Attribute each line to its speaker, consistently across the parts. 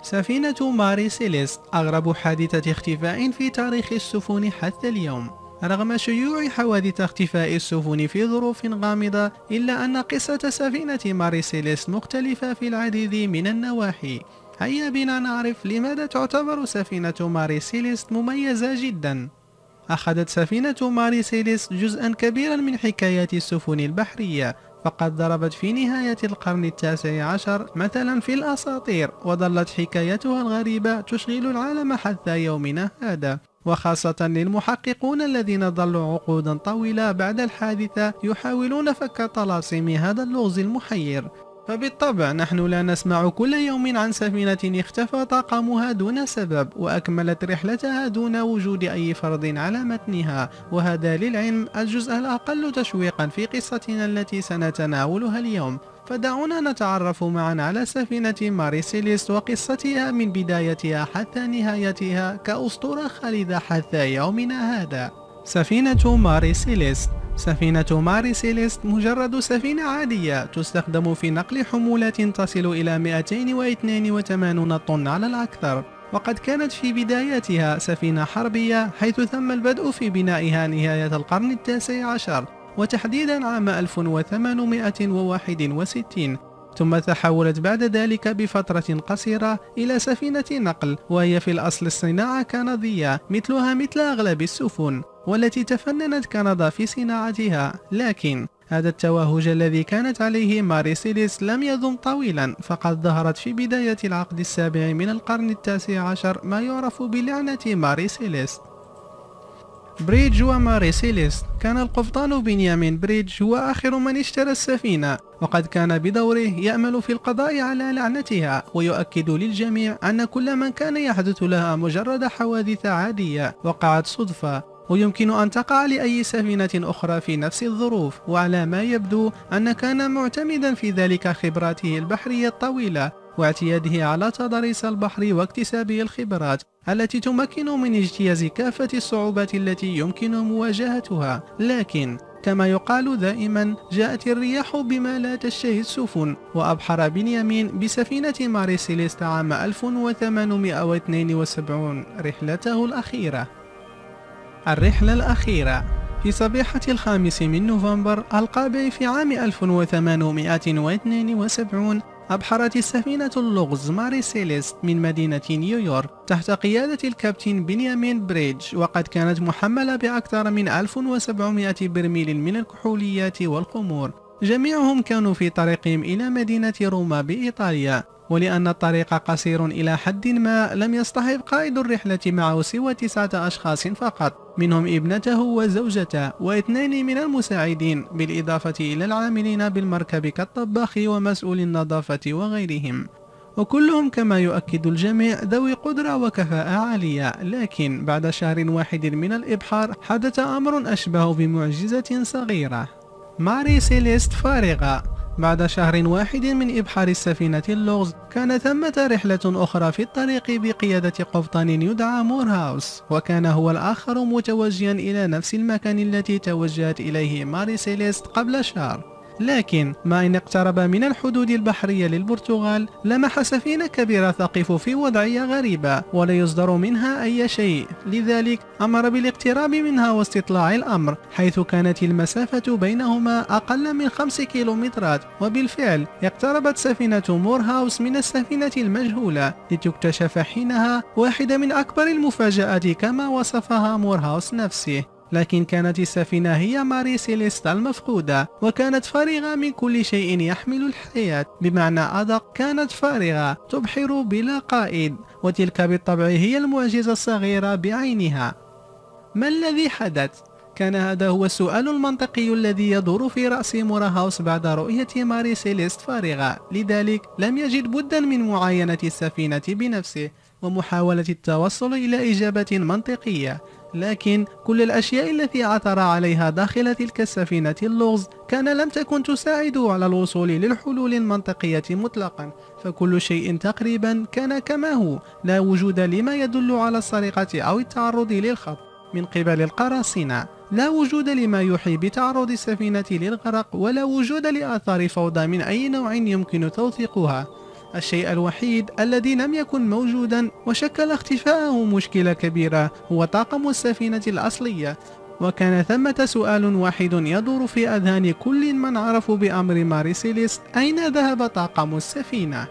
Speaker 1: سفينة ماري سيليست أغرب حادثة اختفاء في تاريخ السفن حتى اليوم. رغم شيوع حوادث اختفاء السفن في ظروف غامضة، إلا أن قصة سفينة ماري سيليست مختلفة في العديد من النواحي. هيا بنا نعرف لماذا تعتبر سفينة ماري سيليست مميزة جدا. أخذت سفينة ماري سيليست جزءا كبيرا من حكايات السفن البحرية، فقد ضربت في نهاية القرن التاسع عشر مثلا في الأساطير، وظلت حكايتها الغريبة تشغل العالم حتى يومنا هذا، وخاصة للمحققون الذين ظلوا عقودا طويلة بعد الحادثة يحاولون فك طلاسم هذا اللغز المحير. فبالطبع نحن لا نسمع كل يوم عن سفينة اختفى طاقمها دون سبب وأكملت رحلتها دون وجود أي فرد على متنها، وهذا للعلم الجزء الأقل تشويقا في قصتنا التي سنتناولها اليوم. فدعونا نتعرف معا على سفينة ماري سيليست وقصتها من بدايتها حتى نهايتها كأسطورة خالدة حتى يومنا هذا. سفينة ماري سيليست. سفينة ماري سيليست مجرد سفينة عادية تستخدم في نقل حمولات تصل إلى 282 طن على الأكثر، وقد كانت في بداياتها سفينة حربية، حيث تم البدء في بنائها نهاية القرن التاسع عشر وتحديدا عام 1861، ثم تحولت بعد ذلك بفترة قصيرة إلى سفينة نقل، وهي في الأصل الصناعة كندية مثلها مثل أغلب السفن، والتي تفننت كندا في صناعتها. لكن هذا التوهج الذي كانت عليه ماري سيليست لم يدم طويلا، فقد ظهرت في بداية العقد السابع من القرن التاسع عشر ما يعرف بلعنة ماري سيليست. بريدج وماري سيليست. كان القبطان بنيامين بريدج هو آخر من اشترى السفينة، وقد كان بدوره يأمل في القضاء على لعنتها، ويؤكد للجميع أن كل من كان يحدث لها مجرد حوادث عادية وقعت صدفة، ويمكن أن تقع لأي سفينة أخرى في نفس الظروف. وعلى ما يبدو أن كان معتمدا في ذلك خبراته البحرية الطويلة واعتياده على تضاريس البحر واكتسابه الخبرات التي تمكن من اجتياز كافة الصعوبات التي يمكن مواجهتها. لكن كما يقال دائما، جاءت الرياح بما لا تشتهي السفن، وأبحر بنيامين بسفينة ماري سيليست عام 1872 رحلته الأخيرة. الرحلة الأخيرة. في صبيحة 5 من نوفمبر القابع في عام 1872 أبحرت السفينة اللغز ماري سيليست من مدينة نيويورك تحت قيادة الكابتن بنيامين بريدج، وقد كانت محملة بأكثر من 1700 برميل من الكحوليات والخمور، جميعهم كانوا في طريقهم إلى مدينة روما بإيطاليا. ولأن الطريق قصير إلى حد ما، لم يصطحب قائد الرحلة معه سوى 9 أشخاص فقط، منهم ابنته وزوجته واثنين من المساعدين، بالإضافة إلى العاملين بالمركب كالطباخ ومسؤول النظافة وغيرهم، وكلهم كما يؤكد الجميع ذوي قدرة وكفاءة عالية. لكن بعد شهر واحد من الإبحار حدث أمر أشبه بمعجزة صغيرة. ماري سيليست فارغة. بعد شهر واحد من إبحار السفينة اللغز، كان ثمة رحلة أخرى في الطريق بقيادة قبطان يدعى مورهاوس، وكان هو الآخر متوجها إلى نفس المكان التي توجهت إليه ماري سيليست قبل شهر. لكن ما إن اقترب من الحدود البحرية للبرتغال، لمح سفينة كبيرة تقف في وضعية غريبة ولا يصدر منها أي شيء، لذلك أمر بالاقتراب منها واستطلاع الأمر، حيث كانت المسافة بينهما أقل من 5 كيلومترات. وبالفعل اقتربت سفينة مورهاوس من السفينة المجهولة، لتكتشف حينها واحدة من أكبر المفاجآت كما وصفها مورهاوس نفسه. لكن كانت السفينة هي ماري سيليست المفقودة، وكانت فارغة من كل شيء يحمل الحياة، بمعنى أدق كانت فارغة تبحر بلا قائد، وتلك بالطبع هي المعجزة الصغيرة بعينها. ما الذي حدث؟ كان هذا هو السؤال المنطقي الذي يدور في رأس مورهاوس بعد رؤية ماري سيليست فارغة، لذلك لم يجد بدا من معاينة السفينة بنفسه ومحاولة التوصل إلى إجابة منطقية. لكن كل الأشياء التي عثر عليها داخل تلك السفينة اللغز لم تكن تساعده على الوصول للحلول المنطقية مطلقا، فكل شيء تقريبا كان كما هو، لا وجود لما يدل على السرقة أو التعرض للخطف من قبل القراصنة، لا وجود لما يوحي بتعرض السفينة للغرق، ولا وجود لآثار فوضى من أي نوع يمكن توثيقها. الشيء الوحيد الذي لم يكن موجودا وشكل اختفاءه مشكلة كبيرة هو طاقم السفينة الأصلية، وكان ثمة سؤال واحد يدور في أذهان كل من عرفوا بأمر ماري سيليست: أين ذهب طاقم السفينة؟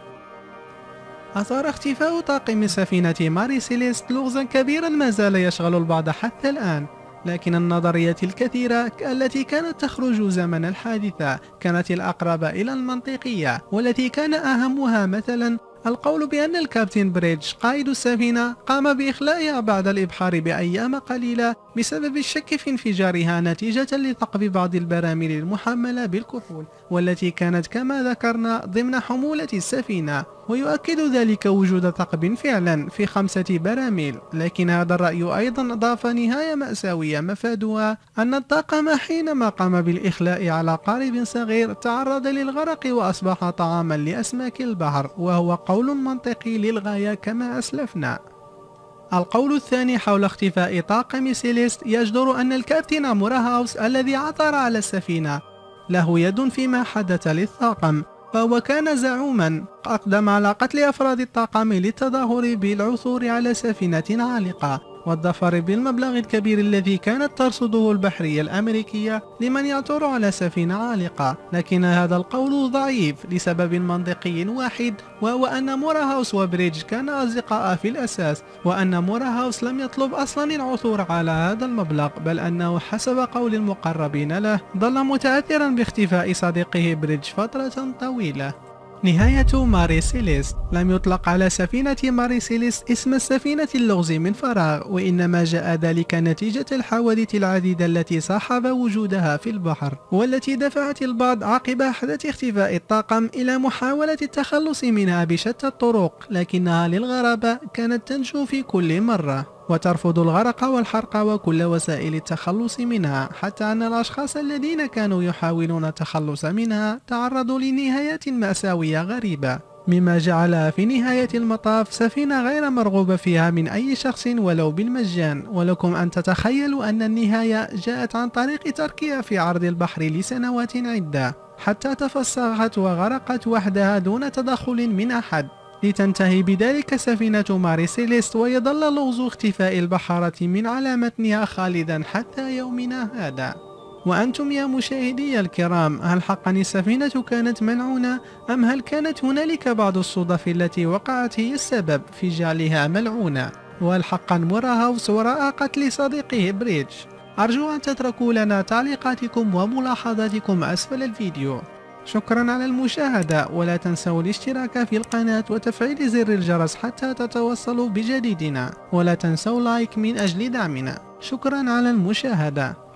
Speaker 1: أثار اختفاء طاقم سفينة ماري سيليست لغزا كبيرا ما زال يشغل البعض حتى الآن، لكن النظريات الكثيرة التي كانت تخرج زمن الحادثة كانت الأقرب إلى المنطقية، والتي كان أهمها مثلا القول بأن الكابتن بريدج قائد السفينة قام بإخلائها بعد الإبحار بأيام قليلة بسبب الشك في انفجارها نتيجة لثقب بعض البراميل المحملة بالكحول، والتي كانت كما ذكرنا ضمن حمولة السفينة، ويؤكد ذلك وجود ثقب فعلا في 5 براميل. لكن هذا الرأي أيضا أضاف نهاية مأساوية مفادها أن الطاقم حينما قام بالإخلاء على قارب صغير تعرض للغرق وأصبح طعاما لأسماك البحر، وهو قول منطقي للغاية كما أسلفنا. القول الثاني حول اختفاء طاقم سيليست يجدر أن الكابتن موراهاوس الذي عثر على السفينة له يد فيما حدث للطاقم، فهو كان زعوما أقدم على قتل أفراد الطاقم للتظاهر بالعثور على سفينة عالقة والظفر بالمبلغ الكبير الذي كانت ترصده البحرية الأمريكية لمن يعثر على سفينة عالقة. لكن هذا القول ضعيف لسبب منطقي واحد، وهو أن موراهاوس وبريدج كانا أصدقاء في الأساس، وأن موراهاوس لم يطلب أصلا العثور على هذا المبلغ، بل أنه حسب قول المقربين له ظل متأثرا باختفاء صديقه بريدج فترة طويلة. نهاية ماري سيليست. لم يطلق على سفينة ماري سيليست اسم السفينة اللغز من فراغ، وإنما جاء ذلك نتيجة الحوادث العديدة التي صاحب وجودها في البحر، والتي دفعت البعض عقب حدث اختفاء الطاقم إلى محاولة التخلص منها بشتى الطرق، لكنها للغرابة كانت تنجو في كل مرة وترفض الغرق والحرق وكل وسائل التخلص منها، حتى أن الأشخاص الذين كانوا يحاولون التخلص منها تعرضوا لنهايات مأساوية غريبة، مما جعلها في نهاية المطاف سفينة غير مرغوب فيها من أي شخص ولو بالمجان. ولكم أن تتخيلوا أن النهاية جاءت عن طريق تركها في عرض البحر لسنوات عدة حتى تفسخت وغرقت وحدها دون تدخل من أحد، لتنتهي بذلك سفينة ماري سيليست ويظل لغز اختفاء البحارة من على متنها خالدا حتى يومنا هذا. وأنتم يا مشاهدي الكرام، هل حقا السفينة كانت ملعونة، أم هل كانت هنالك بعض الصدف التي وقعت هي السبب في جعلها ملعونة؟ وهل حقا موراهاوس وراء قتل صديقه بريدج؟ أرجو أن تتركوا لنا تعليقاتكم وملاحظاتكم أسفل الفيديو. شكرا على المشاهدة، ولا تنسوا الاشتراك في القناة وتفعيل زر الجرس حتى تتوصلوا بجديدنا، ولا تنسوا لايك من أجل دعمنا. شكرا على المشاهدة.